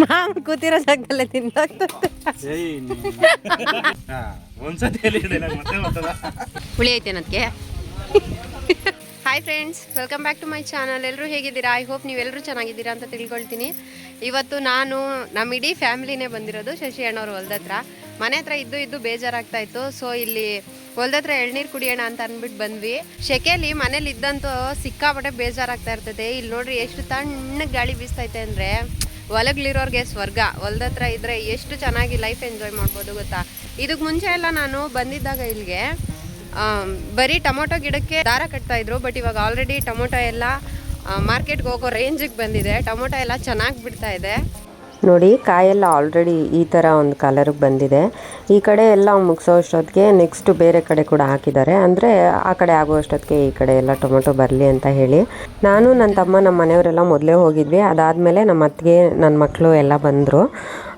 ಮಾಮ ಕೂತಿರೋ ಜಾಗದಲ್ಲೇ ತಿಂದಾಗ್ತದೆ. ಹುಳಿ ಐತೆ ನನಗೆ. Hi friends, welcome back to my channel. ಎಲ್ಲರೂ ಹೇಗಿದ್ದೀರಾ? ಐ ಹೋಪ್ ನೀವೆಲ್ಲರೂ ಚೆನ್ನಾಗಿದ್ದೀರಾ ಅಂತ ತಿಳ್ಕೊಳ್ತೀನಿ. ಇವತ್ತು ನಾನು ನಮ್ಮ ಇಡೀ ಫ್ಯಾಮಿಲಿನೇ ಬಂದಿರೋದು ಶಶಿ ಅಣ್ಣವ್ರ ಹೊಲ್ದ ಹತ್ರ. ಮನೆ ಹತ್ರ ಇದ್ದು ಬೇಜಾರಾಗ್ತಾ ಇತ್ತು. ಸೊ ಇಲ್ಲಿ ಹೊಲ್ದ ಹತ್ರ ಎಳ್ನೀರು ಕುಡಿಯೋಣ ಅಂತ ಅಂದ್ಬಿಟ್ಟು ಬಂದ್ವಿ. ಶೆಕೆಯಲ್ಲಿ ಮನೇಲಿ ಇದ್ದಂತೂ ಸಿಕ್ಕಾಪಟ್ಟೆ ಬೇಜಾರಾಗ್ತಾ ಇರ್ತದೆ. ಇಲ್ಲಿ ನೋಡ್ರಿ ಎಷ್ಟು ತಣ್ಣಗೆ ಗಾಳಿ ಬೀಸ್ತೈತೆ ಅಂದರೆ ಹೊಲಗಳಿರೋರಿಗೆ ಸ್ವರ್ಗ. ಹೊಲ್ದ ಹತ್ರ ಇದ್ರೆ ಎಷ್ಟು ಚೆನ್ನಾಗಿ ಲೈಫ್ ಎಂಜಾಯ್ ಮಾಡ್ಬೋದು ಗೊತ್ತಾ. ಇದಕ್ಕೆ ಮುಂಚೆ ಎಲ್ಲ ನಾನು ಬಂದಿದ್ದಾಗ ಇಲ್ಲಿಗೆ ಬರೀ ಟೊಮೊಟೊ ಗಿಡಕ್ಕೆ ದಾರ ಕಟ್ತಾ ಇದ್ರು. ಬಟ್ ಇವಾಗ ಆಲ್ರೆಡಿ ಟೊಮೊಟೊ ಎಲ್ಲ ಮಾರ್ಕೆಟ್ಗೆ ಹೋಗೋ ರೇಂಜಿಗೆ ಬಂದಿದೆ. ಟೊಮೊಟೊ ಎಲ್ಲ ಚೆನ್ನಾಗಿ ಬಿಡ್ತಾ ಇದೆ. ನೋಡಿ, ಕಾಯೆಲ್ಲ ಆಲ್ರೆಡಿ ಈ ಥರ ಒಂದು ಕಲರ್ಗೆ ಬಂದಿದೆ. ಈ ಕಡೆ ಎಲ್ಲ ಮುಗಿಸೋಷ್ಟೊತ್ತಿಗೆ ನೆಕ್ಸ್ಟ್ ಬೇರೆ ಕಡೆ ಕೂಡ ಹಾಕಿದ್ದಾರೆ. ಅಂದರೆ ಆ ಕಡೆ ಆಗುವಷ್ಟೊತ್ತಿಗೆ ಈ ಕಡೆ ಎಲ್ಲ ಟೊಮೊಟೊ ಬರಲಿ ಅಂತ ಹೇಳಿ ನಾನು, ನನ್ನ ತಮ್ಮ, ನಮ್ಮ ಮನೆಯವರೆಲ್ಲ ಮೊದಲೇ ಹೋಗಿದ್ವಿ. ಅದಾದಮೇಲೆ ನಮ್ಮ ಅತ್ತಿಗೆ, ನನ್ನ ಮಕ್ಕಳು ಎಲ್ಲ ಬಂದರು.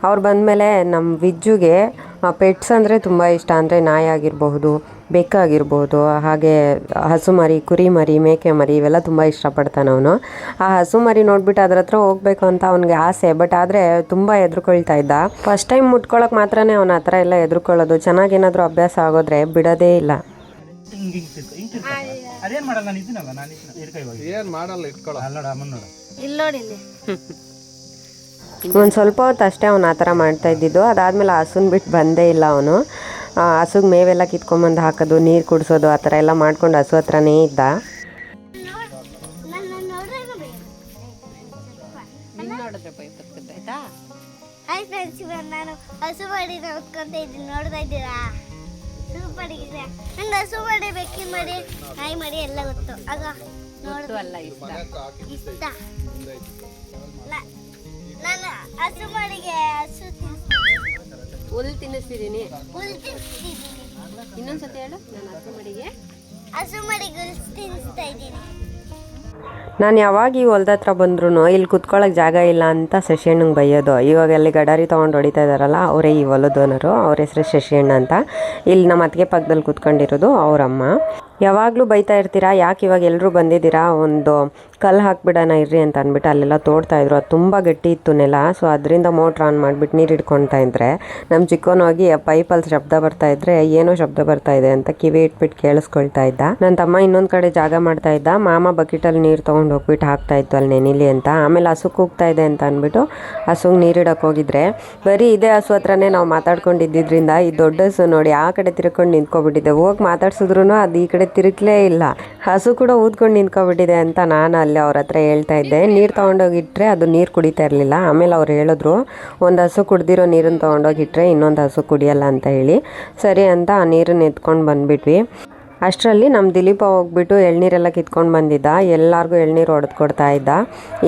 ಅವ್ರು ಬಂದಮೇಲೆ ನಮ್ಮ ವಿಜ್ಜುಗೆ ಪೆಟ್ಸ್ ಅಂದರೆ ತುಂಬ ಇಷ್ಟ. ಅಂದರೆ ನಾಯಿ ಆಗಿರಬಹುದು, ಬೆಕ್ಕಾಗಿರ್ಬೋದು, ಹಾಗೆ ಹಸು ಮರಿ, ಕುರಿ ಮರಿ, ಮೇಕೆ ಮರಿ ಇವೆಲ್ಲ ತುಂಬ ಇಷ್ಟಪಡ್ತಾನೆ ಅವನು. ಆ ಹಸು ಮರಿ ನೋಡ್ಬಿಟ್ಟು ಅದ್ರ ಹತ್ರ ಹೋಗ್ಬೇಕು ಅಂತ ಅವ್ನಿಗೆ ಆಸೆ. ಬಟ್ ಆದರೆ ತುಂಬ ಹೆದರ್ಕೊಳ್ತಾ ಇದ್ದ. ಫಸ್ಟ್ ಟೈಮ್ ಮುಟ್ಕೊಳಕ್ಕೆ ಮಾತ್ರನೇ ಅವನ ಹತ್ರ ಎಲ್ಲ ಹೆದರ್ಕೊಳ್ಳೋದು. ಚೆನ್ನಾಗೇನಾದರೂ ಅಭ್ಯಾಸ ಆಗೋದ್ರೆ ಬಿಡೋದೇ ಇಲ್ಲ. ಒಂದು ಸ್ವಲ್ಪ ಹೊತ್ತು ಅಷ್ಟೇ ಅವನು ಆ ಥರ ಮಾಡ್ತಾ ಇದ್ದಿದ್ದು. ಅದಾದಮೇಲೆ ಹಸುನ ಬಿಟ್ಟು ಬಂದೇ ಇಲ್ಲ ಅವನು. ಹಸುಗೆ ಮೇವೆಲ್ಲ ಕಿತ್ಕೊಂಬಂದು ಹಾಕೋದು, ನೀರು ಕುಡಿಸೋದು, ಆ ಥರ ಎಲ್ಲ ಮಾಡ್ಕೊಂಡು ಹಸು ಹತ್ರನೇ ಇದ್ದ. ಹಾಯ್ ಫ್ರೆಂಡ್ಸ್, ಇವಾಗ ನಾನು ಹಸು ಮಾಡಿ ನೋಡ್ಕೊಂತ ಇದ್ದೀನಿ. ನೋಡ್ತಾ ಇದ್ದೀರಾ? ಸೂಪರ್ ಆಗಿದೆ. ನಂಗೆ ಹಸು ಮಾಡಿ, ಬೆಕ್ಕಿನ ಮಾಡಿ, ನಾಯಿ ಮಾಡಿ ಎಲ್ಲ ಗೊತ್ತು. ಆಗ ನೋಡೋದು ಅಲ್ಲ ಇಷ್ಟ. ನಾನು ಹಸು ಮಾಡಿಗೆ ಹುಲ್ ತಿನ್ನಿಸ್ತಿದ್ದೀನಿ. ಹುಲ್ ತಿನ್ನಿಸ್ತಿದ್ದೀನಿ. ಇನ್ನೊಂದ್ಸತಿ ಹೇಳು. ನಾನು ಹಸು ಮಾಡಿಗೆ ಹುಲ್ ತಿನ್ನಿಸ್ತಾ ಇದ್ದೀನಿ. ನಾನು ಯಾವಾಗ ಈ ಹೊಲ್ದ ಹತ್ರ ಬಂದ್ರೂ ಇಲ್ಲಿ ಕುತ್ಕೊಳ್ಳೋಕೆ ಜಾಗ ಇಲ್ಲ ಅಂತ ಶಶಿಯಣ್ಣಂಗೆ ಬೈಯೋದು. ಇವಾಗ ಅಲ್ಲಿ ಗಡಾರಿ ತೊಗೊಂಡು ಹೊಡಿತಾ ಇದ್ದಾರಲ್ಲ, ಅವರೇ ಈ ಹೊಲದೋನರು. ಅವ್ರ ಹೆಸರು ಶಶಿಯಣ್ಣ ಅಂತ. ಇಲ್ಲಿ ನಮ್ಮ ಅತ್ತಿಗೆ ಪಕ್ಕದಲ್ಲಿ ಕುತ್ಕೊಂಡಿರೋದು ಅವರಮ್ಮ. ಯಾವಾಗಲೂ ಬೈತಾ ಇರ್ತೀರಾ, ಯಾಕೆ ಇವಾಗ ಎಲ್ಲರೂ ಬಂದಿದ್ದೀರಾ, ಒಂದು ಕಲ್ಲು ಹಾಕ್ಬಿಡೋಣ ಇರ್ರಿ ಅಂತ ಅಂದ್ಬಿಟ್ಟು ಅಲ್ಲೆಲ್ಲ ತೋಡ್ತಾಯಿದ್ರು. ಅದು ತುಂಬ ಗಟ್ಟಿ ಇತ್ತು ನೆಲ. ಸೊ ಅದರಿಂದ ಮೋಟ್ರ್ ಆನ್ ಮಾಡಿಬಿಟ್ಟು ನೀರು ಹಿಡ್ಕೊಳ್ತಾ ಇದ್ದರೆ ನಮ್ಮ ಚಿಕ್ಕವನೋಗಿ ಪೈಪಲ್ಲಿ ಶಬ್ದ ಬರ್ತಾಯಿದ್ರೆ ಏನೋ ಶಬ್ದ ಬರ್ತಾ ಇದೆ ಅಂತ ಕಿವಿ ಇಟ್ಬಿಟ್ಟು ಕೇಳಿಸ್ಕೊಳ್ತಾ ಇದ್ದ. ನನ್ನ ತಮ್ಮ ಇನ್ನೊಂದು ಕಡೆ ಜಾಗ ಮಾಡ್ತಾ ಇದ್ದ. ಮಾಮ ಬಕೆಟಲ್ಲಿ ನೀರು ತೊಗೊಂಡು ಹೋಗ್ಬಿಟ್ಟು ಹಾಕ್ತಾ ಇತ್ತು ಅಲ್ಲಿ ನೆನಿಲಿ ಅಂತ. ಆಮೇಲೆ ಹಸು ಕೂಗ್ತಾ ಇದೆ ಅಂತ ಅಂದ್ಬಿಟ್ಟು ಹಸುಗೆ ನೀರಿಡಕ್ಕೆ ಹೋಗಿದ್ರೆ ಬರೀ ಇದೇ ಹಸು ಹತ್ರನೇ ನಾವು ಮಾತಾಡ್ಕೊಂಡಿದ್ದರಿಂದ ಈ ದೊಡ್ಡ ಹಸು ನೋಡಿ ಆ ಕಡೆ ತಿರ್ಕೊಂಡು ನಿಂತ್ಕೊಬಿಟ್ಟಿದೆ. ಹೋಗಿ ಮಾತಾಡ್ಸಿದ್ರು ಅದು ಈ ಕಡೆ ತಿರುಗಲೇ ಇಲ್ಲ. ಹಸು ಕೂಡ ಊದ್ಕೊಂಡು ನಿಂತ್ಕೊಬಿಟ್ಟಿದೆ ಅಂತ ನಾನು ಅಲ್ಲಿ ಅವ್ರ ಹತ್ರ ಹೇಳ್ತಾ ಇದ್ದೆ. ನೀರು ತೊಗೊಂಡೋಗಿಟ್ರೆ ಅದು ನೀರು ಕುಡಿತಾ ಇರಲಿಲ್ಲ. ಆಮೇಲೆ ಅವ್ರು ಹೇಳಿದ್ರು, ಒಂದು ಹಸು ಕುಡ್ದಿರೋ ನೀರನ್ನು ತೊಗೊಂಡೋಗಿಟ್ರೆ ಇನ್ನೊಂದು ಹಸು ಕುಡಿಯಲ್ಲ ಅಂತ ಹೇಳಿ. ಸರಿ ಅಂತ ಆ ನೀರನ್ನು ಎತ್ಕೊಂಡು ಬಂದುಬಿಟ್ವಿ. ಅಷ್ಟರಲ್ಲಿ ನಮ್ಮ ದಿಲೀಪ ಹೋಗ್ಬಿಟ್ಟು ಎಳ್ನೀರೆಲ್ಲ ಕಿತ್ಕೊಂಡು ಬಂದಿದ್ದ. ಎಲ್ಲರಿಗೂ ಎಳ್ನೀರು ಹೊಡೆದು ಕೊಡ್ತಾ ಇದ್ದ.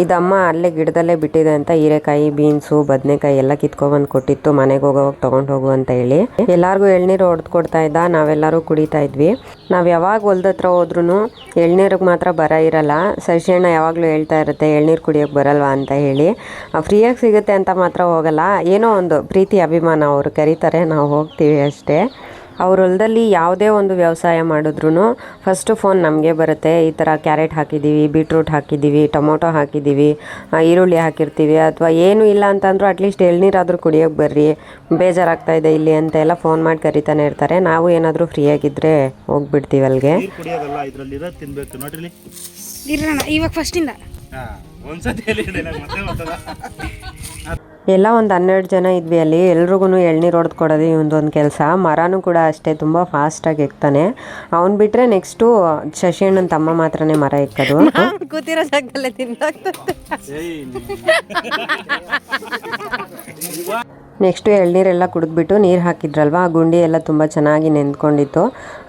ಇದಮ್ಮ ಅಲ್ಲೇ ಗಿಡದಲ್ಲೇ ಬಿಟ್ಟಿದೆ ಅಂತ ಹೀರೆಕಾಯಿ, ಬೀನ್ಸು, ಬದನೆಕಾಯಿ ಎಲ್ಲ ಕಿತ್ಕೊಬಂದು ಕೊಟ್ಟಿತ್ತು. ಮನೆಗೆ ಹೋಗೋವಾಗ ತೊಗೊಂಡು ಹೋಗು ಅಂತ ಹೇಳಿ ಎಲ್ಲರಿಗೂ ಎಳ್ನೀರು ಹೊಡೆದು ಕೊಡ್ತಾ ಇದ್ದ. ನಾವೆಲ್ಲರೂ ಕುಡಿತಾ ಇದ್ವಿ. ನಾವು ಯಾವಾಗ ಹೊಲ್ದ ಹತ್ರ ಹೋದ್ರೂ ಎಳ್ನೀರಿಗೆ ಮಾತ್ರ ಬರ ಇರಲ್ಲ. ಶಶಿಯಣ್ಣ ಯಾವಾಗಲೂ ಹೇಳ್ತಾ ಇರುತ್ತೆ, ಎಳ್ನೀರು ಕುಡಿಯೋಕ್ಕೆ ಬರಲ್ವಾ ಅಂತ ಹೇಳಿ. ಫ್ರೀಯಾಗಿ ಸಿಗುತ್ತೆ ಅಂತ ಮಾತ್ರ ಹೋಗಲ್ಲ. ಏನೋ ಒಂದು ಪ್ರೀತಿ, ಅಭಿಮಾನ. ಅವರು ಕರೀತಾರೆ, ನಾವು ಹೋಗ್ತೀವಿ ಅಷ್ಟೇ. ಅವ್ರ ಹೊಲದಲ್ಲಿ ಯಾವುದೇ ಒಂದು ವ್ಯವಸಾಯ ಮಾಡಿದ್ರೂ ಫಸ್ಟು ಫೋನ್ ನಮಗೆ ಬರುತ್ತೆ. ಈ ಥರ ಕ್ಯಾರೆಟ್ ಹಾಕಿದ್ದೀವಿ, ಬೀಟ್ರೂಟ್ ಹಾಕಿದ್ದೀವಿ, ಟೊಮೊಟೊ ಹಾಕಿದ್ದೀವಿ, ಈರುಳ್ಳಿ ಹಾಕಿರ್ತೀವಿ, ಅಥವಾ ಏನೂ ಇಲ್ಲ ಅಂತಂದ್ರೂ ಅಟ್ಲೀಸ್ಟ್ ಎಳ್ನೀರಾದರೂ ಕುಡಿಯೋಕ್ಕೆ ಬರ್ರಿ, ಬೇಜಾರಾಗ್ತಾಯಿದೆ ಇಲ್ಲಿ ಅಂತ ಎಲ್ಲ ಫೋನ್ ಮಾಡಿ ಕರಿತಾನೆ ಇರ್ತಾರೆ. ನಾವು ಏನಾದರೂ ಫ್ರೀಯಾಗಿದ್ದರೆ ಹೋಗ್ಬಿಡ್ತೀವಿ ಅಲ್ಲಿಗೆ. ಇವಾಗ ಫಸ್ಟಿಂದ ಎಲ್ಲ ಒಂದು 12 ಜನ ಇದ್ವಿ ಅಲ್ಲಿ. ಎಲ್ರಿಗೂ ಎಳ್ನೀರು ಹೊಡೆದು ಕೊಡೋದು ಇವೊಂದೊಂದು ಕೆಲಸ. ಮರನೂ ಕೂಡ ಅಷ್ಟೇ, ತುಂಬ ಫಾಸ್ಟಾಗಿ ಎಕ್ತಾನೆ. ಅವ್ನು ಬಿಟ್ಟರೆ ನೆಕ್ಸ್ಟು ಶಶಿಯಣ್ಣನ ತಮ್ಮ ಮಾತ್ರನೇ ಮರ ಎಕ್ಕೋದು. ಕೂತಿರೋ ಜಾಗದಲ್ಲೇ ತಿಂದಾಗ್ತದೆ. ನೆಕ್ಸ್ಟು ಎಳ್ನೀರೆಲ್ಲ ಕುಡಿದ್ಬಿಟ್ಟು ನೀರು ಹಾಕಿದ್ರಲ್ವ, ಆ ಗುಂಡಿ ಎಲ್ಲ ತುಂಬ ಚೆನ್ನಾಗಿ ನೆಂದ್ಕೊಂಡಿತ್ತು.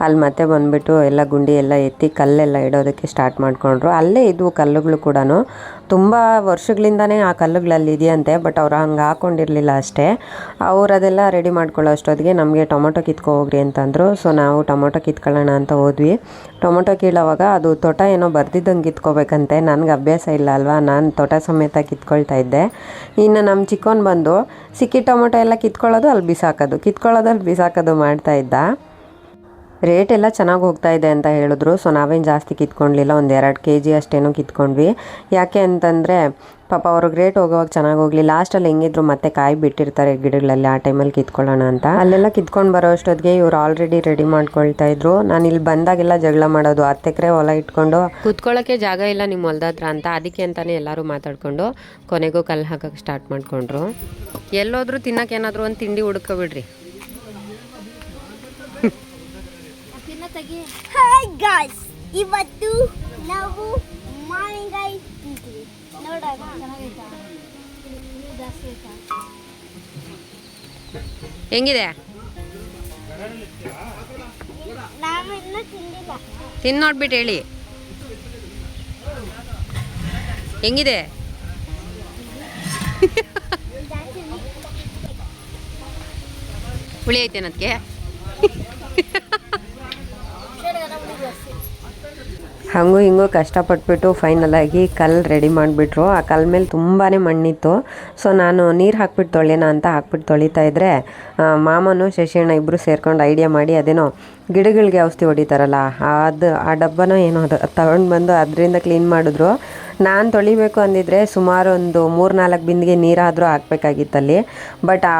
ಅಲ್ಲಿ ಮತ್ತೆ ಬಂದುಬಿಟ್ಟು ಎಲ್ಲ ಗುಂಡಿ ಎಲ್ಲ ಎತ್ತಿ ಕಲ್ಲೆಲ್ಲ ಇಡೋದಕ್ಕೆ ಸ್ಟಾರ್ಟ್ ಮಾಡಿಕೊಂಡ್ರು. ಅಲ್ಲೇ ಇದ್ವು ಕಲ್ಲುಗಳು ಕೂಡ. ತುಂಬ ವರ್ಷಗಳಿಂದನೇ ಆ ಕಲ್ಲುಗಳಲ್ಲಿ ಇದೆಯಂತೆ. ಬಟ್ ಅವ್ರು ಹಂಗೆ ಹಾಕ್ಕೊಂಡಿರಲಿಲ್ಲ ಅಷ್ಟೇ. ಅವ್ರು ಅದೆಲ್ಲ ರೆಡಿ ಮಾಡ್ಕೊಳ್ಳೋ ಅಷ್ಟೊತ್ತಿಗೆ ನಮಗೆ ಟೊಮೊಟೊ ಕಿತ್ಕೊ ಹೋಗ್ರಿ ಅಂತಂದರು. ಸೊ ನಾವು ಟೊಮೊಟೊ ಕಿತ್ಕೊಳ್ಳೋಣ ಅಂತ ಹೋದ್ವಿ. ಟೊಮೊಟೊ ಕೀಳೋವಾಗ ಅದು ತೋಟ ಏನೋ ಬರ್ದಿದ್ದಂಗೆ ಕಿತ್ಕೋಬೇಕಂತೆ. ನನಗೆ ಅಭ್ಯಾಸ ಇಲ್ಲ ಅಲ್ವಾ, ನಾನು ತೋಟ ಸಮೇತ ಕಿತ್ಕೊಳ್ತಾ ಇದ್ದೆ. ಇನ್ನು ನಮ್ಮ ಚಿಕ್ಕವನು ಬಂದು ಸಿಕ್ಕಿ ಟೊಮೊಟೊ ಎಲ್ಲ ಕಿತ್ಕೊಳ್ಳೋದು ಅಲ್ಲಿ ಬಿಸಾಕೋದು, ಅಲ್ಲಿ ಬಿಸಾಕೋದು ಮಾಡ್ತಾ ಇದ್ದ. ರೇಟ್ ಎಲ್ಲ ಚೆನ್ನಾಗಿ ಹೋಗ್ತಾ ಇದೆ ಅಂತ ಹೇಳಿದ್ರು. ಸೊ ನಾವೇನು ಜಾಸ್ತಿ ಕಿತ್ಕೊಂಡ್ಲಿಲ್ಲ, ಒಂದು 2 kg ಅಷ್ಟೇನೋ ಕಿತ್ಕೊಂಡ್ವಿ. ಯಾಕೆ ಅಂತಂದರೆ ಪಾಪ ಅವರು ಗ್ರೇಟ್ ಹೋಗೋವಾಗ ಚೆನ್ನಾಗಿ ಹೋಗ್ಲಿ, ಲಾಸ್ಟಲ್ಲಿ ಹೆಂಗಿದ್ರು ಮತ್ತೆ ಕಾಯಿ ಬಿಟ್ಟಿರ್ತಾರೆ ಗಿಡಗಳಲ್ಲಿ, ಆ ಟೈಮಲ್ಲಿ ಕಿತ್ಕೊಳ್ಳೋಣ ಅಂತ ಅಲ್ಲೆಲ್ಲ ಕಿತ್ಕೊಂಡು ಬರೋ ಅಷ್ಟೊತ್ತಿಗೆ ಇವ್ರು ಆಲ್ರೆಡಿ ರೆಡಿ ಮಾಡ್ಕೊಳ್ತಾ ಇದ್ರು. ನಾನು ಇಲ್ಲಿ ಬಂದಾಗೆಲ್ಲ ಜಗಳ ಮಾಡೋದು, 10 ಎಕರೆ ಹೊಲ ಇಟ್ಕೊಂಡು ಕುತ್ಕೊಳ್ಳೋಕ್ಕೆ ಜಾಗ ಇಲ್ಲ ನಿಮ್ಮ ಹೊಲದ ಹತ್ರ ಅಂತ, ಅದಕ್ಕೆ ಅಂತಾನೆ ಎಲ್ಲರೂ ಮಾತಾಡ್ಕೊಂಡು ಕೊನೆಗೂ ಕಲ್ಲು ಹಾಕಕ್ಕೆ ಸ್ಟಾರ್ಟ್ ಮಾಡ್ಕೊಂಡ್ರು. ಎಲ್ಲೋದ್ರೂ ತಿನ್ನಕ್ಕೆ ಏನಾದರೂ ಒಂದು ತಿಂಡಿ ಹುಡ್ಕೊಬಿಡ್ರಿ. ಹಾಯ್ ಗಾಯ್ಸ್, ಇವತ್ತು ನಾವು ಮಾವಿನಕಾಯಿ ತಿಂತೀವಿ. ನೋಡೋಣ ಹೆಂಗಿದೆ? ನಾನು ಇನ್ನೂ ತಿಂದಿಲ್ಲ. ತಿಂದು ನೋಡ್ಬಿಟ್ಟು ಹೇಳಿ ಹೆಂಗಿದೆ. ಹುಳಿ ಐತೇನದಕ್ಕೆ? ಹಂಗೂ ಹಿಂಗೂ ಕಷ್ಟಪಟ್ಬಿಟ್ಟು ಫೈನಲ್ ಆಗಿ ಕಲ್ಲು ರೆಡಿ ಮಾಡಿಬಿಟ್ರು. ಆ ಕಲ್ಲು ಮೇಲೆ ತುಂಬಾ ಮಣ್ಣಿತ್ತು. ಸೊ ನಾನು ನೀರು ಹಾಕ್ಬಿಟ್ಟು ತೊಳೆಯೋಣ ಅಂತ ಹಾಕ್ಬಿಟ್ಟು ತೊಳಿತಾ ಇದ್ದರೆ ಮಾಮನು ಶಶಿಯಣ್ಣ ಇಬ್ಬರು ಸೇರ್ಕೊಂಡು ಐಡಿಯಾ ಮಾಡಿ ಅದೇನೋ ಗಿಡಗಳಿಗೆ ಔಷಧಿ ಹೊಡಿತಾರಲ್ಲ ಆ ಡಬ್ಬನೋ ಏನೋ ಅದು ತಗೊಂಡು ಬಂದು ಅದರಿಂದ ಕ್ಲೀನ್ ಮಾಡಿದ್ರು. ನಾನು ತೊಳಿಬೇಕು ಅಂದಿದ್ರೆ ಸುಮಾರು ಒಂದು 3-4 ಬಿಂದಿಗೆ ನೀರಾದರೂ ಹಾಕ್ಬೇಕಾಗಿತ್ತಲ್ಲಿ. ಬಟ್ ಆ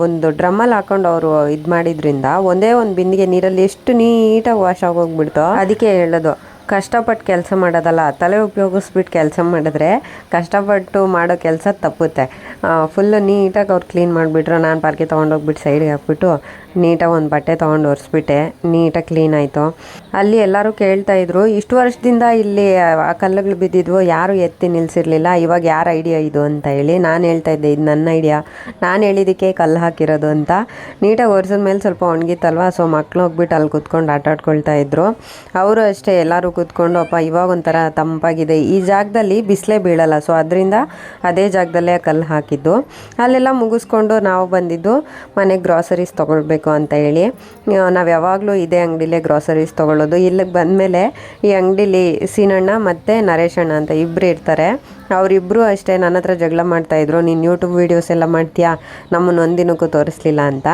ಒಂದು ಡ್ರಮ್ಮಲ್ಲಿ ಹಾಕೊಂಡು ಅವರು ಇದು ಮಾಡಿದ್ರಿಂದ ಒಂದೇ ಒಂದು ಬಿಂದಿಗೆ ನೀರಲ್ಲಿ ಎಷ್ಟು ನೀಟಾಗಿ ವಾಶ್ ಆಗೋಗ್ಬಿಡ್ತು. ಅದಕ್ಕೆ ಹೇಳೋದು, ಕಷ್ಟಪಟ್ಟು ಕೆಲಸ ಮಾಡೋದಲ್ಲ, ತಲೆ ಉಪಯೋಗಿಸ್ಬಿಟ್ಟು ಕೆಲಸ ಮಾಡಿದ್ರೆ ಕಷ್ಟಪಟ್ಟು ಮಾಡೋ ಕೆಲಸ ತಪ್ಪುತ್ತೆ. ಫುಲ್ಲು ನೀಟಾಗಿ ಅವ್ರು ಕ್ಲೀನ್ ಮಾಡಿಬಿಟ್ರು. ನಾನು ಪಾರ್ಕೆ ತೊಗೊಂಡೋಗ್ಬಿಟ್ಟು ಸೈಡ್ಗೆ ಹಾಕ್ಬಿಟ್ಟು ನೀಟಾಗಿ ಒಂದು ಬಟ್ಟೆ ತೊಗೊಂಡು ಒರೆಸ್ಬಿಟ್ಟೆ. ನೀಟಾಗಿ ಕ್ಲೀನ್ ಆಯಿತು. ಅಲ್ಲಿ ಎಲ್ಲರೂ ಕೇಳ್ತಾಯಿದ್ರು, ಇಷ್ಟು ವರ್ಷದಿಂದ ಇಲ್ಲಿ ಆ ಕಲ್ಲುಗಳು ಬಿದ್ದಿದ್ವು, ಯಾರು ಎತ್ತಿ ನಿಲ್ಲಿಸಿರ್ಲಿಲ್ಲ, ಇವಾಗ ಯಾರ ಐಡಿಯಾ ಇದು ಅಂತ ಹೇಳಿ ನಾನು ಹೇಳ್ತಾಯಿದ್ದೆ, ಇದು ನನ್ನ ಐಡಿಯಾ, ನಾನು ಹೇಳಿದ್ದಕ್ಕೆ ಕಲ್ಲು ಹಾಕಿರೋದು ಅಂತ. ನೀಟಾಗಿ ಒರೆಸಿದ ಮೇಲೆ ಸ್ವಲ್ಪ ಒಣಗಿತ್ತಲ್ವ, ಸೊ ಮಕ್ಕಳು ಹೋಗ್ಬಿಟ್ಟು ಅಲ್ಲಿ ಕೂತ್ಕೊಂಡು ಆಟ ಆಡ್ಕೊಳ್ತಾ ಇದ್ರು. ಅವರು ಅಷ್ಟೇ ಎಲ್ಲರೂ ಕೂತ್ಕೊಂಡು, ಅಪ್ಪ ಇವಾಗ ಒಂಥರ ತಂಪಾಗಿದೆ, ಈ ಜಾಗದಲ್ಲಿ ಬಿಸಿಲೇ ಬೀಳಲ್ಲ, ಸೊ ಅದರಿಂದ ಅದೇ ಜಾಗದಲ್ಲೇ ಕಲ್ಲು ಹಾಕಿದ್ದು. ಅಲ್ಲೆಲ್ಲ ಮುಗಿಸ್ಕೊಂಡು ನಾವು ಬಂದಿದ್ದು ಮನೆಗೆ ಗ್ರಾಸರೀಸ್ ತೊಗೊಳ್ಬೇಕು ಅಂತ ಹೇಳಿ. ನಾವು ಯಾವಾಗಲೂ ಇದೇ ಅಂಗಡಿಲೇ ಗ್ರಾಸರೀಸ್ ತೊಗೊಳ್ಳೋದು. ಇಲ್ಲಿಗೆ ಬಂದಮೇಲೆ ಈ ಅಂಗಡಿಲಿ ಸೀನಣ್ಣ ಮತ್ತು ನರೇಶಣ್ಣ ಅಂತ ಇಬ್ಬರು ಇರ್ತಾರೆ. ಅವರಿಬ್ಬರು ಅಷ್ಟೇ ನನ್ನ ಹತ್ರ ಜಗಳ ಮಾಡ್ತಾಯಿದ್ರು, ನೀನು ಯೂಟ್ಯೂಬ್ ವೀಡಿಯೋಸ್ ಎಲ್ಲ ಮಾಡ್ತೀಯಾ, ನಮ್ಮನ್ನು ಒಂದಿನಕ್ಕೂ ತೋರಿಸ್ಲಿಲ್ಲ ಅಂತ.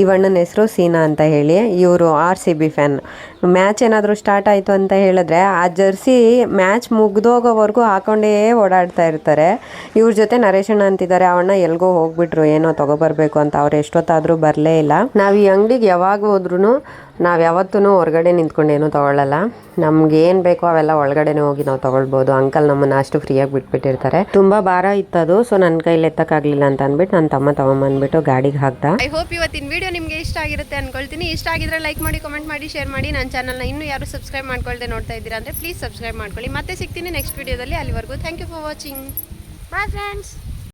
ಇವಣ್ಣನ ಹೆಸರು ಸೀನಾ ಅಂತ ಹೇಳಿ, ಇವರು RCB ಫ್ಯಾನ್. ಮ್ಯಾಚ್ ಏನಾದರೂ ಸ್ಟಾರ್ಟ್ ಆಯಿತು ಅಂತ ಹೇಳಿದ್ರೆ ಆ ಜರ್ಸಿ ಮ್ಯಾಚ್ ಮುಗ್ದೋಗೋವರೆಗೂ ಹಾಕೊಂಡೇ ಓಡಾಡ್ತಾ ಇರ್ತಾರೆ. ಇವ್ರ ಜೊತೆ ನರೇಶಣ್ಣ ಅಂತಿದ್ದಾರೆ, ಅವಣ್ಣ ಎಲ್ಗೋ ಹೋಗ್ಬಿಟ್ರು ಏನೋ ತೊಗೊಬರ್ಬೇಕು ಅಂತ, ಅವ್ರು ಎಷ್ಟೊತ್ತಾದರೂ ಬರಲೇ ಇಲ್ಲ. ನಾವು ಈ ಅಂಗಡಿಗೆ ಯಾವಾಗ ಹೋದ್ರೂ ನಾವು ಯಾವತ್ತೂ ಹೊರಗಡೆ ನಿಂತ್ಕೊಂಡು ಏನೂ ತೊಗೊಳ್ಳಲ್ಲ. ನಮ್ಗೆ ಏನು ಬೇಕೋ ಅವೆಲ್ಲ ಒಳಗಡೆನೇ ಹೋಗಿ ನಾವು ತೊಗೊಳ್ಬೋದು. ಅಂಕಲ್ ನಮ್ಮನ್ನು ಅಷ್ಟು ಫ್ರೀಯಾಗಿ ಬಿಟ್ಬಿಟ್ಟಿರ್ತಾರೆ. ತುಂಬ ಭಾರ ಇತ್ತದು, ಸೊ ನನ್ನ ಕೈಲಿ ಎತ್ತಕ್ಕಾಗಲಿಲ್ಲ ಅಂತ ಅಂದ್ಬಿಟ್ಟು ನನ್ನ ತಮ್ಮ ತೊಗೊಂಬಂದ್ಬಿಟ್ಟು ಗಾಡಿಗೆ ಹಾಕ್ದ. ಐ ಹೋಪ್ ಇವತ್ತಿನ ವಿಡಿಯೋ ನಿಮಗೆ ಇಷ್ಟ ಆಗಿರುತ್ತೆ ಅನ್ಕೊಳ್ತೀನಿ. ಇಷ್ಟ ಆಗಿದ್ರೆ ಲೈಕ್ ಮಾಡಿ, ಕಮೆಂಟ್ ಮಾಡಿ, ಶೇರ್ ಮಾಡಿ. ನನ್ನ ಚಾನಲ್ನ ಇನ್ನೂ ಯಾರು ಸಬ್ಸ್ಕ್ರೈಬ್ ಮಾಡ್ಕೊಳ್ದೆ ನೋಡ್ತಾ ಇದ್ದೀರಾ ಅಂದರೆ ಪ್ಲೀಸ್ ಸಬ್ಸ್ಕ್ರೈಬ್ ಮಾಡ್ಕೊಳ್ಳಿ. ಮತ್ತೆ ಸಿಗ್ತೀನಿ ನೆಕ್ಸ್ಟ್ ವಿಡಿಯೋದಲ್ಲಿ. ಅಲ್ಲಿವರೆಗೂ thank you for watching. Bye friends.